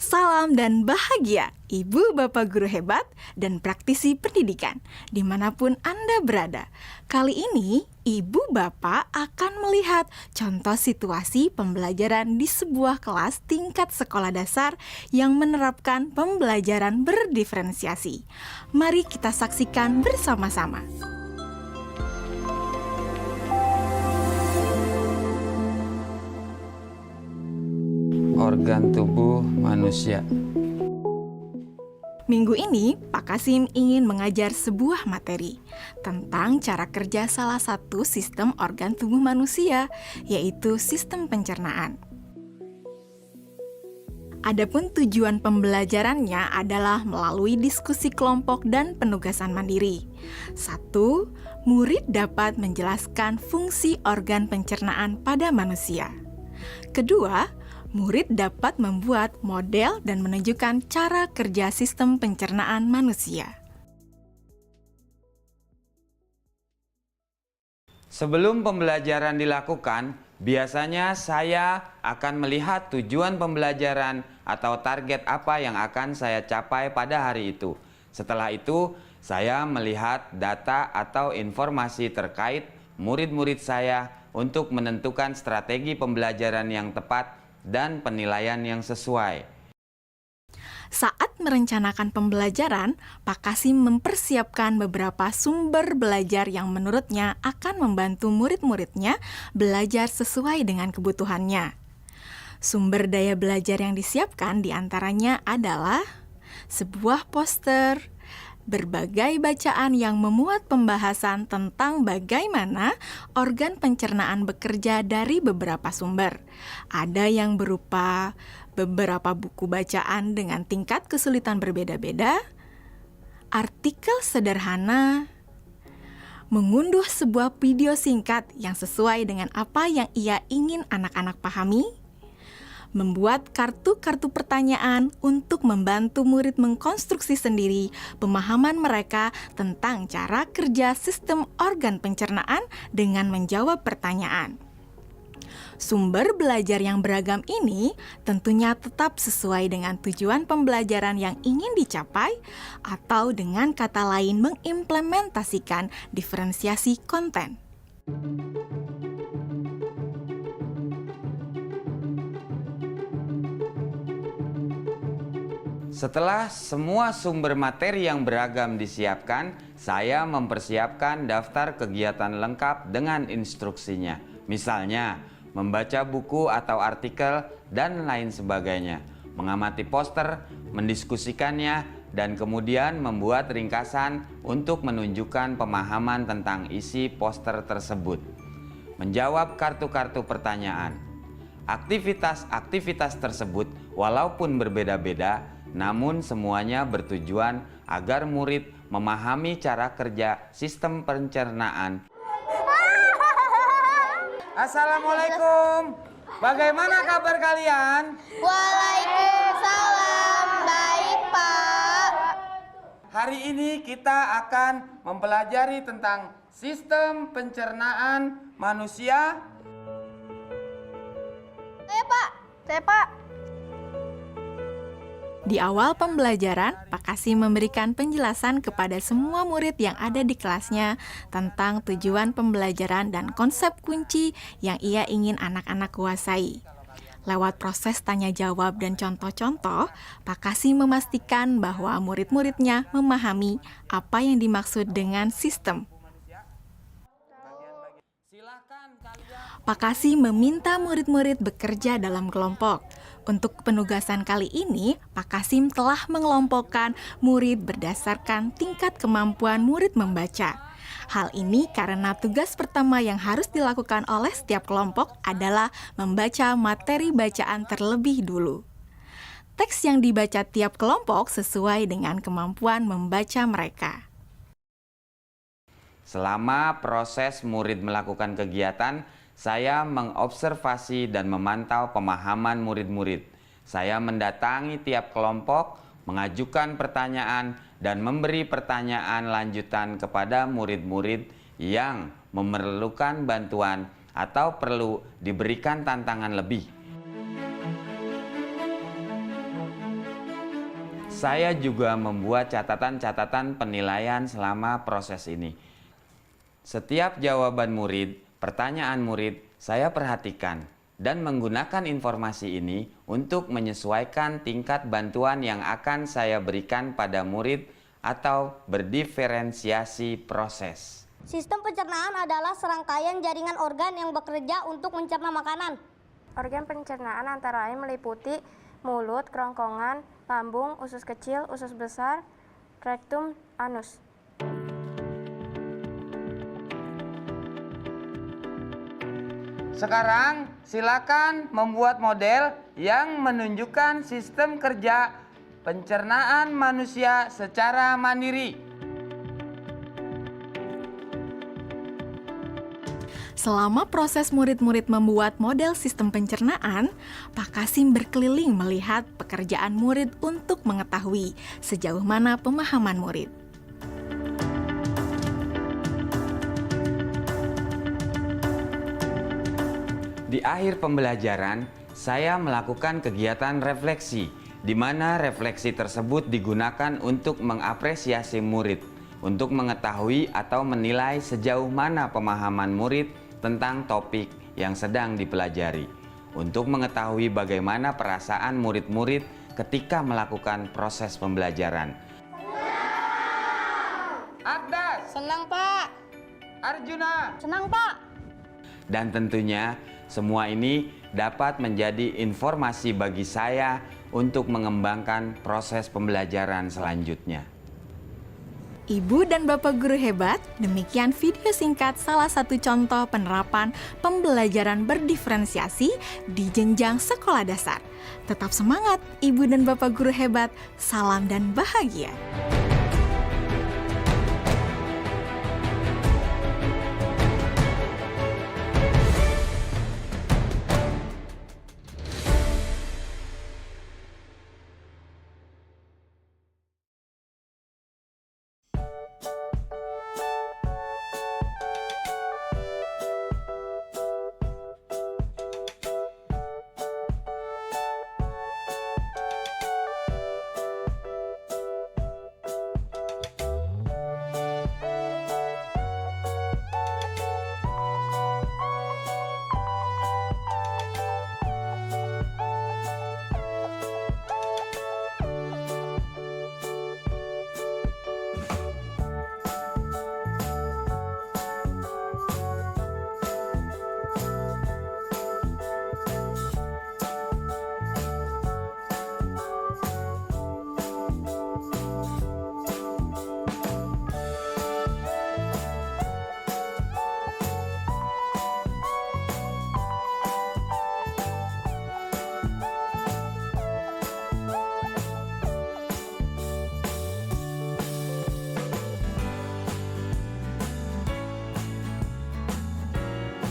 Salam dan bahagia, Ibu Bapak guru hebat dan praktisi pendidikan, dimanapun Anda berada. Kali ini, Ibu Bapak akan melihat contoh situasi pembelajaran di sebuah kelas tingkat sekolah dasar yang menerapkan pembelajaran berdiferensiasi. Mari kita saksikan bersama-sama. Organ tubuh manusia. Minggu ini, Pak Kasim ingin mengajar sebuah materi tentang cara kerja salah satu sistem organ tubuh manusia, yaitu sistem pencernaan. Adapun tujuan pembelajarannya adalah melalui diskusi kelompok dan penugasan mandiri. 1. Murid dapat menjelaskan fungsi organ pencernaan pada manusia. Kedua, murid dapat membuat model dan menunjukkan cara kerja sistem pencernaan manusia. Sebelum pembelajaran dilakukan, biasanya saya akan melihat tujuan pembelajaran atau target apa yang akan saya capai pada hari itu. Setelah itu, saya melihat data atau informasi terkait murid-murid saya untuk menentukan strategi pembelajaran yang tepat dan penilaian yang sesuai. Saat merencanakan pembelajaran, Pak Kasim mempersiapkan beberapa sumber belajar yang menurutnya akan membantu murid-muridnya belajar sesuai dengan kebutuhannya. Sumber daya belajar yang disiapkan diantaranya adalah sebuah poster, berbagai bacaan yang memuat pembahasan tentang bagaimana organ pencernaan bekerja dari beberapa sumber. Ada yang berupa beberapa buku bacaan dengan tingkat kesulitan berbeda-beda, artikel sederhana, mengunduh sebuah video singkat yang sesuai dengan apa yang ia ingin anak-anak pahami, membuat kartu-kartu pertanyaan untuk membantu murid mengkonstruksi sendiri pemahaman mereka tentang cara kerja sistem organ pencernaan dengan menjawab pertanyaan. Sumber belajar yang beragam ini tentunya tetap sesuai dengan tujuan pembelajaran yang ingin dicapai, atau dengan kata lain mengimplementasikan diferensiasi konten. Setelah semua sumber materi yang beragam disiapkan, saya mempersiapkan daftar kegiatan lengkap dengan instruksinya. Misalnya, membaca buku atau artikel dan lain sebagainya, mengamati poster, mendiskusikannya, dan kemudian membuat ringkasan untuk menunjukkan pemahaman tentang isi poster tersebut. Menjawab kartu-kartu pertanyaan. Aktivitas-aktivitas tersebut walaupun berbeda-beda, namun semuanya bertujuan agar murid memahami cara kerja sistem pencernaan. Assalamualaikum. Bagaimana kabar kalian? Waalaikumsalam. Baik, Pak. Hari ini kita akan mempelajari tentang sistem pencernaan manusia. Saya, Pak. Di awal pembelajaran, Pak Kasim memberikan penjelasan kepada semua murid yang ada di kelasnya tentang tujuan pembelajaran dan konsep kunci yang ia ingin anak-anak kuasai. Lewat proses tanya jawab dan contoh-contoh, Pak Kasim memastikan bahwa murid-muridnya memahami apa yang dimaksud dengan sistem. Pak Kasim meminta murid-murid bekerja dalam kelompok. Untuk penugasan kali ini, Pak Kasim telah mengelompokkan murid berdasarkan tingkat kemampuan murid membaca. Hal ini karena tugas pertama yang harus dilakukan oleh setiap kelompok adalah membaca materi bacaan terlebih dulu. Teks yang dibaca tiap kelompok sesuai dengan kemampuan membaca mereka. Selama proses murid melakukan kegiatan, saya mengobservasi dan memantau pemahaman murid-murid. Saya mendatangi tiap kelompok, mengajukan pertanyaan, dan memberi pertanyaan lanjutan kepada murid-murid yang memerlukan bantuan atau perlu diberikan tantangan lebih. Saya juga membuat catatan-catatan penilaian selama proses ini. Setiap jawaban murid, pertanyaan murid, saya perhatikan dan menggunakan informasi ini untuk menyesuaikan tingkat bantuan yang akan saya berikan pada murid atau berdiferensiasi proses. Sistem pencernaan adalah serangkaian jaringan organ yang bekerja untuk mencerna makanan. Organ pencernaan antara lain meliputi mulut, kerongkongan, lambung, usus kecil, usus besar, rektum, anus. Sekarang silakan membuat model yang menunjukkan sistem kerja pencernaan manusia secara mandiri. Selama proses murid-murid membuat model sistem pencernaan, Pak Kasim berkeliling melihat pekerjaan murid untuk mengetahui sejauh mana pemahaman murid. Di akhir pembelajaran, saya melakukan kegiatan refleksi, di mana refleksi tersebut digunakan untuk mengapresiasi murid, untuk mengetahui atau menilai sejauh mana pemahaman murid tentang topik yang sedang dipelajari, untuk mengetahui bagaimana perasaan murid-murid ketika melakukan proses pembelajaran. Ardas, Senang, Pak. Arjuna, Senang, Pak. dan tentunya semua ini dapat menjadi informasi bagi saya untuk mengembangkan proses pembelajaran selanjutnya. Ibu dan Bapak guru hebat, demikian video singkat salah satu contoh penerapan pembelajaran berdiferensiasi di jenjang sekolah dasar. Tetap semangat, Ibu dan Bapak guru hebat. Salam dan bahagia.